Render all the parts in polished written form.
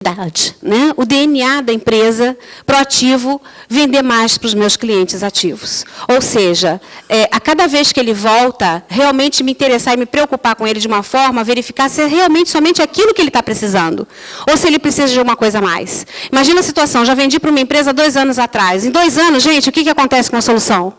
né? O DNA da empresa proativo, vender mais para os meus clientes ativos. Ou seja, a cada vez que ele volta, realmente me interessar e me preocupar com ele de uma forma, verificar se é realmente somente aquilo que ele está precisando, ou se ele precisa de alguma coisa a mais. Imagina a situação, já vendi para uma empresa 2 anos atrás. Em 2 anos, gente, o que acontece com a solução?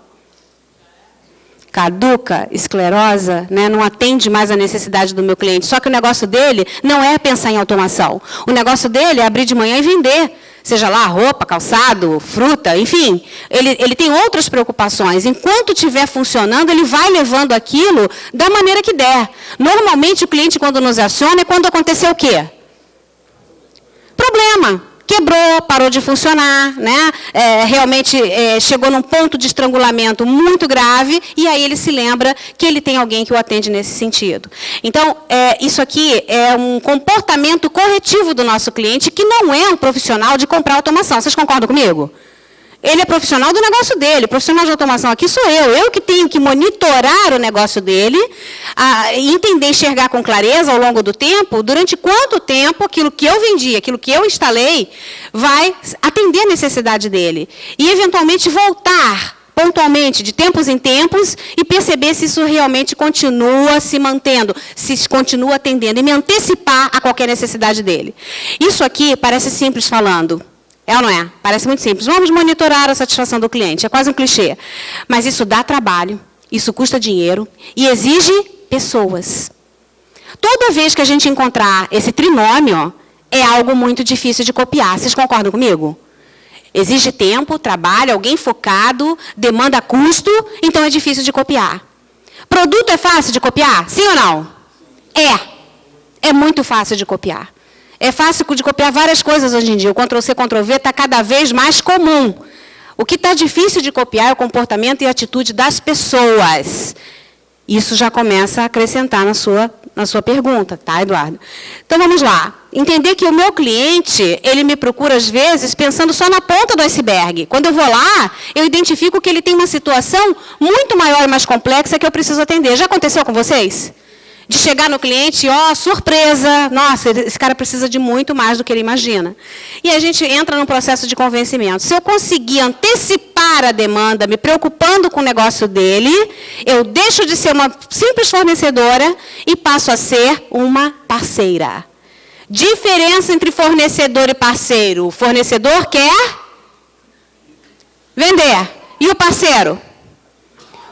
Caduca, esclerosa, né, não atende mais a necessidade do meu cliente. Só que o negócio dele não é pensar em automação. O negócio dele é abrir de manhã e vender. Seja lá roupa, calçado, fruta, enfim. Ele tem outras preocupações. Enquanto estiver funcionando, ele vai levando aquilo da maneira que der. Normalmente, o cliente, quando nos aciona, é quando aconteceu o quê? Problema. Quebrou, parou de funcionar, né? Realmente chegou num ponto de estrangulamento muito grave, e aí ele se lembra que ele tem alguém que o atende nesse sentido. Então, isso aqui é um comportamento corretivo do nosso cliente, que não é um profissional de comprar automação. Vocês concordam comigo? Ele é profissional do negócio dele. Profissional de automação aqui sou eu. Eu que tenho que monitorar o negócio dele, entender, enxergar com clareza ao longo do tempo, durante quanto tempo aquilo que eu vendi, aquilo que eu instalei, vai atender a necessidade dele. E, eventualmente, voltar pontualmente, de tempos em tempos, e perceber se isso realmente continua se mantendo, se continua atendendo, e me antecipar a qualquer necessidade dele. Isso aqui parece simples falando. É ou não é? Parece muito simples. Vamos monitorar a satisfação do cliente. É quase um clichê. Mas isso dá trabalho, isso custa dinheiro e exige pessoas. Toda vez que a gente encontrar esse trinômio, é algo muito difícil de copiar. Vocês concordam comigo? Exige tempo, trabalho, alguém focado, demanda custo, então é difícil de copiar. Produto é fácil de copiar? Sim ou não? É muito fácil de copiar. É fácil de copiar várias coisas hoje em dia. O Ctrl+C, Ctrl+V está cada vez mais comum. O que está difícil de copiar é o comportamento e a atitude das pessoas. Isso já começa a acrescentar na sua pergunta, tá, Eduardo? Então, vamos lá. Entender que o meu cliente, ele me procura, às vezes, pensando só na ponta do iceberg. Quando eu vou lá, eu identifico que ele tem uma situação muito maior e mais complexa que eu preciso atender. Já aconteceu com vocês? De chegar no cliente, surpresa, nossa, esse cara precisa de muito mais do que ele imagina. E a gente entra num processo de convencimento. Se eu conseguir antecipar a demanda, me preocupando com o negócio dele, eu deixo de ser uma simples fornecedora e passo a ser uma parceira. Diferença entre fornecedor e parceiro. O fornecedor quer vender. E o parceiro?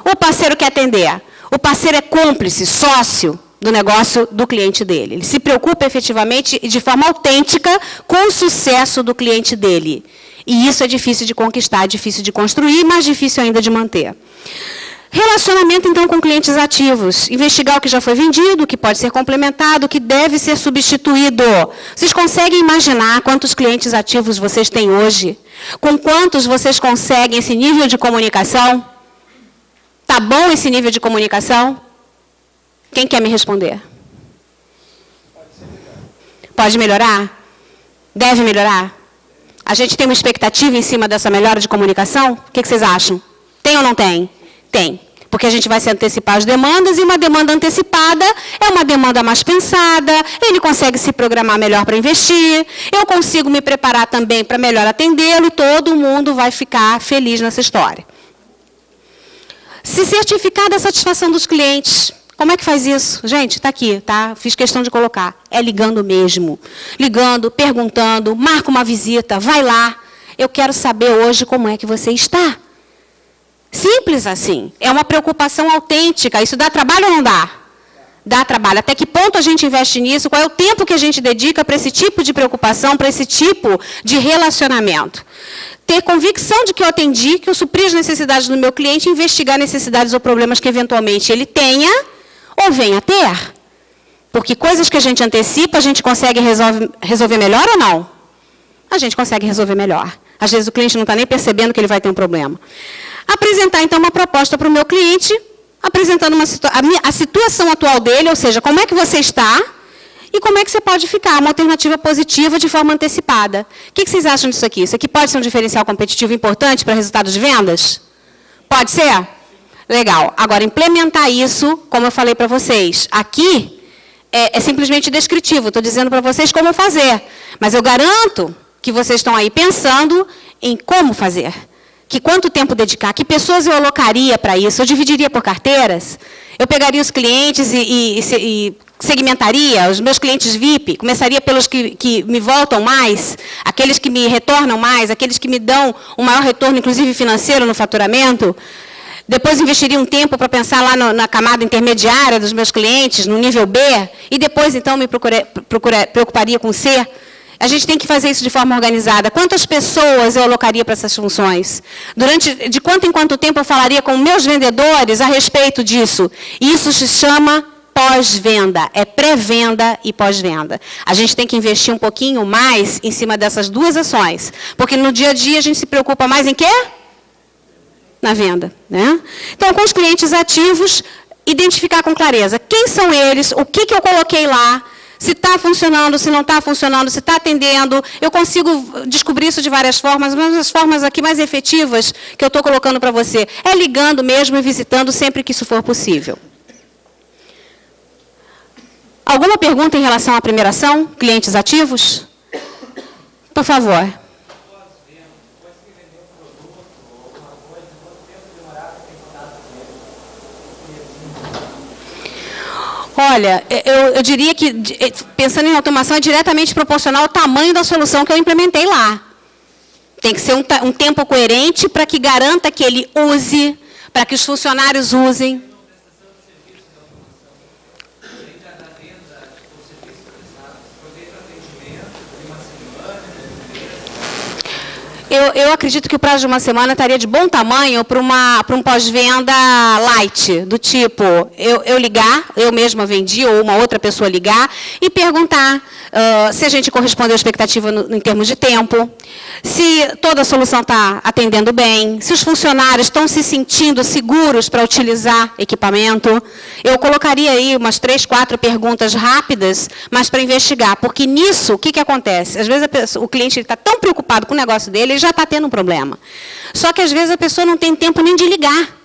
O parceiro quer atender. O parceiro é cúmplice, sócio do negócio do cliente dele. Ele se preocupa efetivamente e de forma autêntica com o sucesso do cliente dele. E isso é difícil de conquistar, difícil de construir, mas difícil ainda de manter. Relacionamento, então, com clientes ativos. Investigar o que já foi vendido, o que pode ser complementado, o que deve ser substituído. Vocês conseguem imaginar quantos clientes ativos vocês têm hoje? Com quantos vocês conseguem esse nível de comunicação? Tá bom esse nível de comunicação? Quem quer me responder? Pode melhorar? Deve melhorar? A gente tem uma expectativa em cima dessa melhora de comunicação? O que vocês acham? Tem ou não tem? Tem. Porque a gente vai se antecipar as demandas, e uma demanda antecipada é uma demanda mais pensada, ele consegue se programar melhor para investir, eu consigo me preparar também para melhor atendê-lo, e todo mundo vai ficar feliz nessa história. Se certificar da satisfação dos clientes. Como é que faz isso? Gente, está aqui, tá? Fiz questão de colocar. É ligando mesmo. Ligando, perguntando, marca uma visita, vai lá. Eu quero saber hoje como é que você está. Simples assim. É uma preocupação autêntica. Isso dá trabalho ou não dá? Dá trabalho. Até que ponto a gente investe nisso? Qual é o tempo que a gente dedica para esse tipo de preocupação, para esse tipo de relacionamento? Ter convicção de que eu atendi, que eu supri as necessidades do meu cliente, investigar necessidades ou problemas que eventualmente ele tenha ou venha a ter. Porque coisas que a gente antecipa, a gente consegue resolver melhor ou não? A gente consegue resolver melhor. Às vezes o cliente não está nem percebendo que ele vai ter um problema. Apresentar, então, uma proposta para o meu cliente, apresentando a situação atual dele, ou seja, como é que você está e como é que você pode ficar, uma alternativa positiva de forma antecipada. O que vocês acham disso aqui? Isso aqui pode ser um diferencial competitivo importante para resultados de vendas? Pode ser? Legal. Agora, implementar isso, como eu falei para vocês, aqui é simplesmente descritivo. Estou dizendo para vocês como fazer. Mas eu garanto que vocês estão aí pensando em como fazer. Que quanto tempo dedicar, que pessoas eu alocaria para isso. Eu dividiria por carteiras. Eu pegaria os clientes e segmentaria os meus clientes VIP. Começaria pelos que me voltam mais, aqueles que me retornam mais, aqueles que me dão um maior retorno, inclusive financeiro, no faturamento. Depois investiria um tempo para pensar lá na camada intermediária dos meus clientes, no nível B, e depois, então, me preocuparia com C. A gente tem que fazer isso de forma organizada. Quantas pessoas eu alocaria para essas funções? De quanto em quanto tempo eu falaria com meus vendedores a respeito disso? Isso se chama pós-venda. É pré-venda e pós-venda. A gente tem que investir um pouquinho mais em cima dessas duas ações. Porque no dia a dia a gente se preocupa mais em quê? Na venda, né? Então, com os clientes ativos, identificar com clareza quem são eles, o que eu coloquei lá, se está funcionando, se não está funcionando, se está atendendo. Eu consigo descobrir isso de várias formas, mas as formas aqui mais efetivas que eu estou colocando para você é ligando mesmo e visitando sempre que isso for possível. Alguma pergunta em relação à primeira ação, clientes ativos? Por favor. Olha, eu diria que, pensando em automação, é diretamente proporcional ao tamanho da solução que eu implementei lá. Tem que ser um tempo coerente para que garanta que ele use, para que os funcionários usem. Eu acredito que o prazo de uma semana estaria de bom tamanho para um pós-venda light, do tipo, eu ligar, eu mesma vendi, ou uma outra pessoa ligar, e perguntar se a gente corresponde à expectativa em termos de tempo, se toda a solução está atendendo bem, se os funcionários estão se sentindo seguros para utilizar equipamento. Eu colocaria aí umas 3, 4 perguntas rápidas, mas para investigar, porque nisso, o que acontece? Às vezes o cliente está tão preocupado com o negócio dele, ele já está tendo um problema. Só que às vezes a pessoa não tem tempo nem de ligar.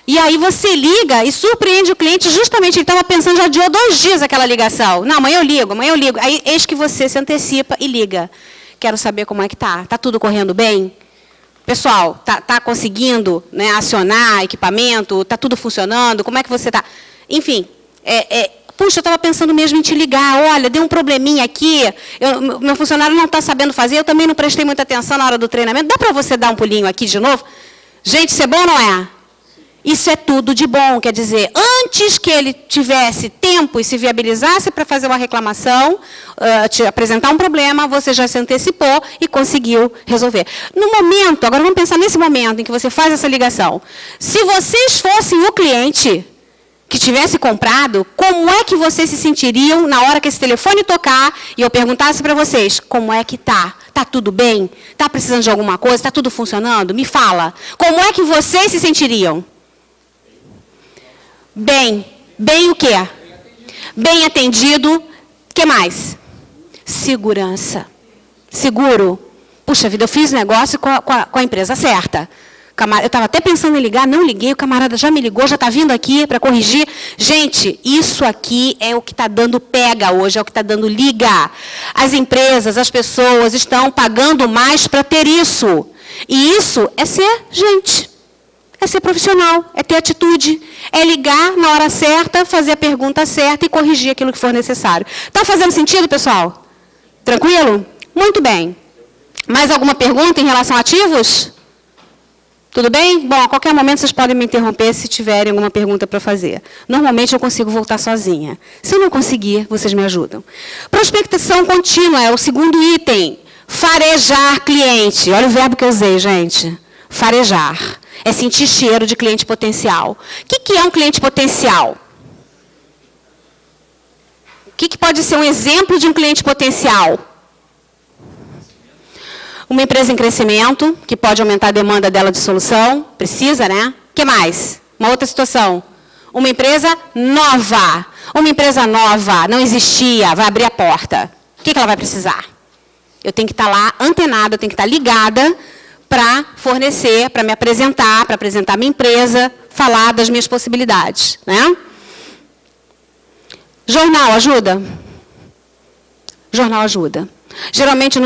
E aí você liga e surpreende o cliente, justamente ele estava pensando, já adiou 2 dias aquela ligação. Não, amanhã eu ligo, amanhã eu ligo. Aí eis que você se antecipa e liga. Quero saber como é que está. Está tudo correndo bem? Pessoal, está conseguindo, né, acionar equipamento? Está tudo funcionando? Como é que você está? Enfim, puxa, eu estava pensando mesmo em te ligar. Olha, deu um probleminha aqui, meu funcionário não está sabendo fazer, eu também não prestei muita atenção na hora do treinamento. Dá para você dar um pulinho aqui de novo? Gente, isso é bom ou não é? Isso é tudo de bom, quer dizer, antes que ele tivesse tempo e se viabilizasse para fazer uma reclamação, te apresentar um problema, você já se antecipou e conseguiu resolver. No momento, agora vamos pensar nesse momento em que você faz essa ligação. Se vocês fossem o cliente que tivesse comprado, como é que vocês se sentiriam na hora que esse telefone tocar e eu perguntasse para vocês, como é que está? Está tudo bem? Está precisando de alguma coisa? Está tudo funcionando? Me fala. Como é que vocês se sentiriam? Bem. Bem o quê? Bem atendido. O que mais? Segurança. Seguro. Puxa vida, eu fiz negócio com a empresa certa. Eu estava até pensando em ligar, não liguei, o camarada já me ligou, já está vindo aqui para corrigir. Gente, isso aqui é o que está dando pega hoje, é o que está dando liga. As empresas, as pessoas estão pagando mais para ter isso. E isso é ser gente. É ser profissional, é ter atitude, é ligar na hora certa, fazer a pergunta certa e corrigir aquilo que for necessário. Está fazendo sentido, pessoal? Tranquilo? Muito bem. Mais alguma pergunta em relação a ativos? Tudo bem? Bom, a qualquer momento vocês podem me interromper se tiverem alguma pergunta para fazer. Normalmente eu consigo voltar sozinha. Se eu não conseguir, vocês me ajudam. Prospecção contínua é o segundo item. Farejar cliente. Olha o verbo que eu usei, gente. Farejar. É sentir cheiro de cliente potencial. O que é um cliente potencial? O que pode ser um exemplo de um cliente potencial? Uma empresa em crescimento, que pode aumentar a demanda dela de solução. Precisa, né? O que mais? Uma outra situação. Uma empresa nova. Uma empresa nova, não existia, vai abrir a porta. O que ela vai precisar? Eu tenho que estar lá antenada, eu tenho que estar ligada para fornecer, para me apresentar, para apresentar minha empresa, falar das minhas possibilidades, né? Jornal ajuda? Jornal ajuda. Geralmente, no